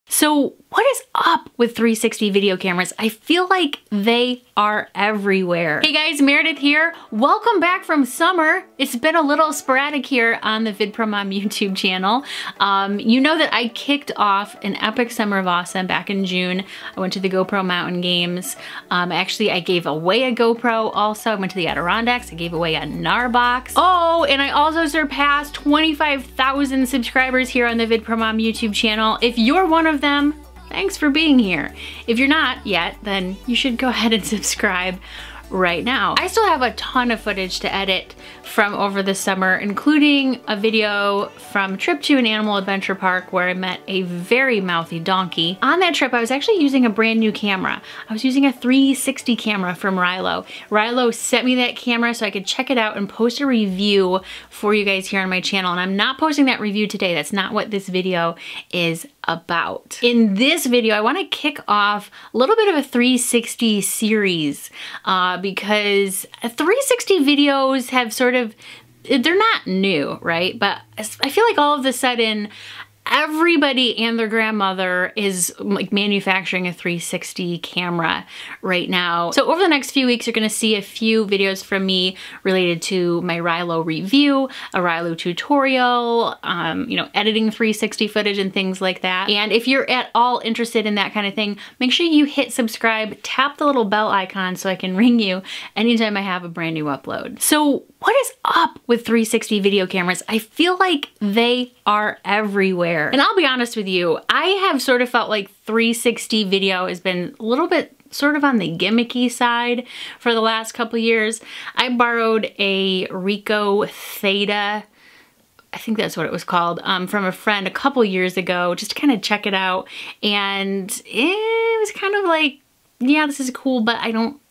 So what is up with 360 video cameras? I feel like they are everywhere. Hey guys, Meredith here. Welcome back from summer. It's been a little sporadic here on the VidProMom YouTube channel. You know that I kicked off an epic summer of awesome back in June. I went to the GoPro Mountain Games. Actually, I gave away a GoPro also. I went to the Adirondacks. I gave away a Narbox. Oh, and I also surpassed 25,000 subscribers here on the VidProMom YouTube channel. If you're one of them, thanks for being here. If you're not yet, then you should go ahead and subscribe right now. I still have a ton of footage to edit from over the summer, including a video from a trip to an animal adventure park where I met a very mouthy donkey. On that trip, I was actually using a brand new camera. I was using a 360 camera from Rilo. Rilo sent me that camera so I could check it out and post a review for you guys here on my channel. And I'm not posting that review today. That's not what this video is about. In this video, I want to kick off a little bit of a 360 series because 360 videos have sort of, they're not new, right? But I feel like all of a sudden, everybody and their grandmother is like manufacturing a 360 camera right now. So over the next few weeks, you're gonna see a few videos from me related to my Rilo review, a Rilo tutorial, you know, editing 360 footage and things like that. And if you're at all interested in that kind of thing, make sure you hit subscribe, tap the little bell icon so I can ring you anytime I have a brand new upload. So what is up with 360 video cameras? I feel like they are everywhere. And I'll be honest with you, I have sort of felt like 360 video has been a little bit sort of on the gimmicky side for the last couple years. I borrowed a Ricoh Theta, I think that's what it was called, from a friend a couple years ago just to kind of check it out. And it was kind of like, yeah, this is cool, but I don't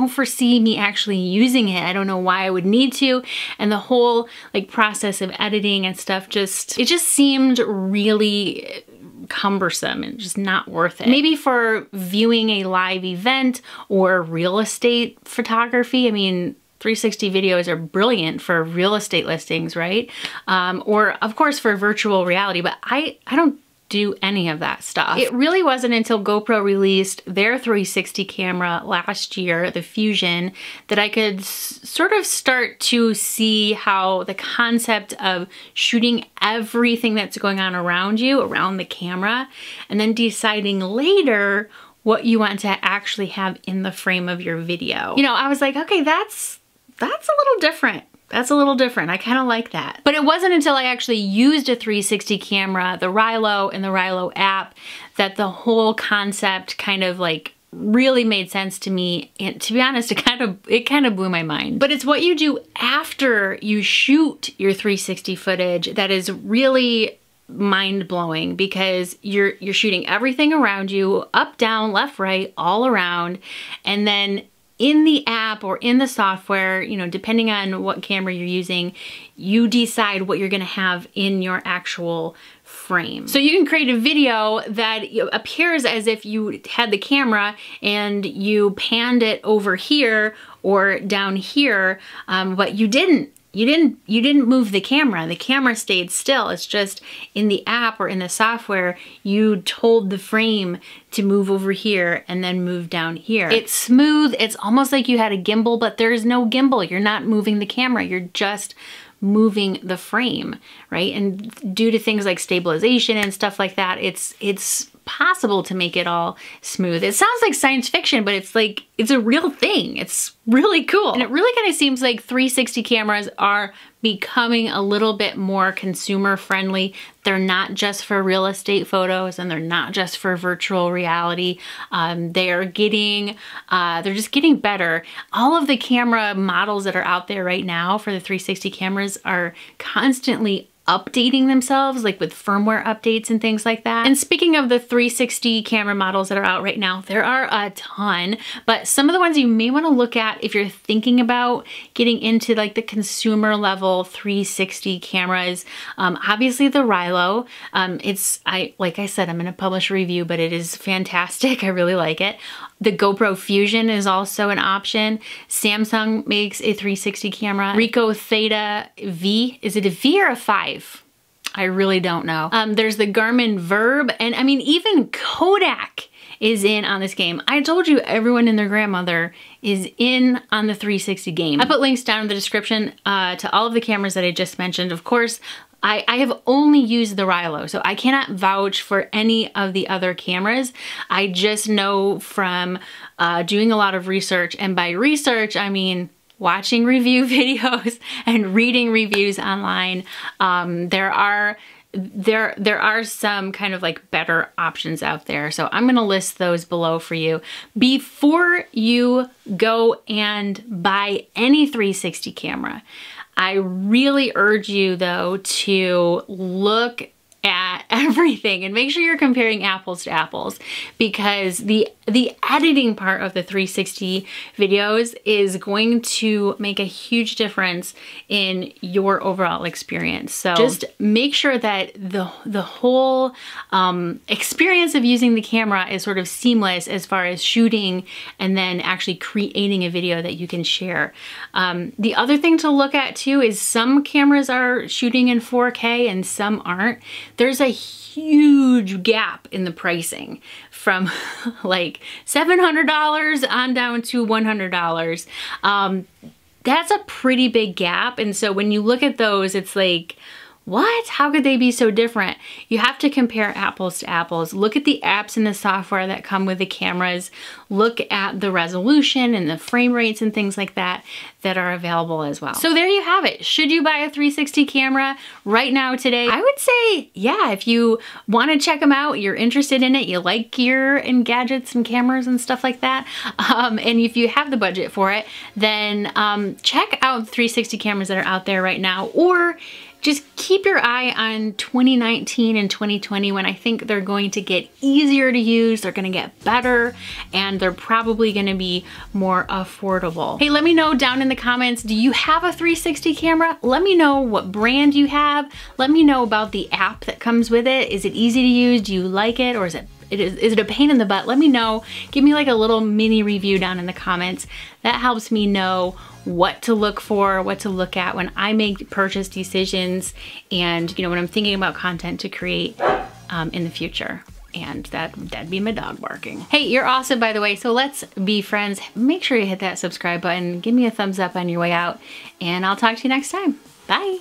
foresee me actually using it. I don't know why I would need to. And the whole like process of editing and stuff it just seemed really cumbersome and just not worth it. Maybe for viewing a live event or real estate photography. I mean, 360 videos are brilliant for real estate listings, right? Or of course for virtual reality, but I don't do any of that stuff. It really wasn't until GoPro released their 360 camera last year, the Fusion, that I could sort of start to see how the concept of shooting everything that's going on around you, around the camera, and then deciding later what you want to actually have in the frame of your video. You know, I was like, okay, that's a little different. That's a little different. I kind of like that. But it wasn't until I actually used a 360 camera, the Rilo and the Rilo app, that the whole concept kind of like really made sense to me. And to be honest, it kind of blew my mind. But it's what you do after you shoot your 360 footage that is really mind-blowing, because you're shooting everything around you, up, down, left, right, all around, and then in the app or in the software, you know, depending on what camera you're using, you decide what you're gonna have in your actual frame. So you can create a video that appears as if you had the camera and you panned it over here or down here, but you didn't. You didn't move the camera. The camera stayed still. It's just in the app or in the software, you told the frame to move over here and then move down here. It's smooth. It's almost like you had a gimbal, but there's no gimbal. You're not moving the camera. You're just moving the frame, right? And due to things like stabilization and stuff like that, it's possible to make it all smooth. It sounds like science fiction, but it's like, it's a real thing. It's really cool. And it really kind of seems like 360 cameras are becoming a little bit more consumer friendly. They're not just for real estate photos and they're not just for virtual reality. They're just getting better. All of the camera models that are out there right now for the 360 cameras are constantly updating themselves, like with firmware updates and things like that. And speaking of the 360 camera models that are out right now, there are a ton, but some of the ones you may want to look at if you're thinking about getting into like the consumer level 360 cameras, obviously the Rilo. Like I said, I'm going to publish a review, but it is fantastic. I really like it. The GoPro Fusion is also an option. Samsung makes a 360 camera. Ricoh Theta V, is it a V or a 5? I really don't know. There's the Garmin Verb, and I mean, even Kodak is in on this game. I told you everyone and their grandmother is in on the 360 game. I put links down in the description to all of the cameras that I just mentioned. Of course, I have only used the Rilo, so I cannot vouch for any of the other cameras. I just know from doing a lot of research, and by research, I mean watching review videos and reading reviews online. There are some kind of like better options out there. So I'm gonna list those below for you. Before you go and buy any 360 camera, I really urge you though to look at everything and make sure you're comparing apples to apples, because the editing part of the 360 videos is going to make a huge difference in your overall experience. So just make sure that the whole experience of using the camera is sort of seamless as far as shooting and then actually creating a video that you can share. The other thing to look at too is some cameras are shooting in 4K and some aren't. There's a huge gap in the pricing from like $700 on down to $100. That's a pretty big gap. And so when you look at those, it's like, what? How could they be so different? You have to compare apples to apples. Look at the apps and the software that come with the cameras. Look at the resolution and the frame rates and things like that that are available as well. So there you have it. Should you buy a 360 camera right now today? I would say, yeah, if you want to check them out, you're interested in it, you like gear and gadgets and cameras and stuff like that, and if you have the budget for it, then check out 360 cameras that are out there right now, or just keep your eye on 2019 and 2020 when I think they're going to get easier to use, they're gonna get better, and they're probably gonna be more affordable. Hey, let me know down in the comments, do you have a 360 camera? Let me know what brand you have. Let me know about the app that comes with it. Is it easy to use? Do you like it? Or is it a pain in the butt? Let me know. Give me like a little mini review down in the comments. That helps me know what to look for, what to look at when I make purchase decisions, and you know, when I'm thinking about content to create in the future. And that'd be my dog barking. Hey, you're awesome, by the way, so let's be friends. Make sure you hit that subscribe button, give me a thumbs up on your way out, and I'll talk to you next time. Bye.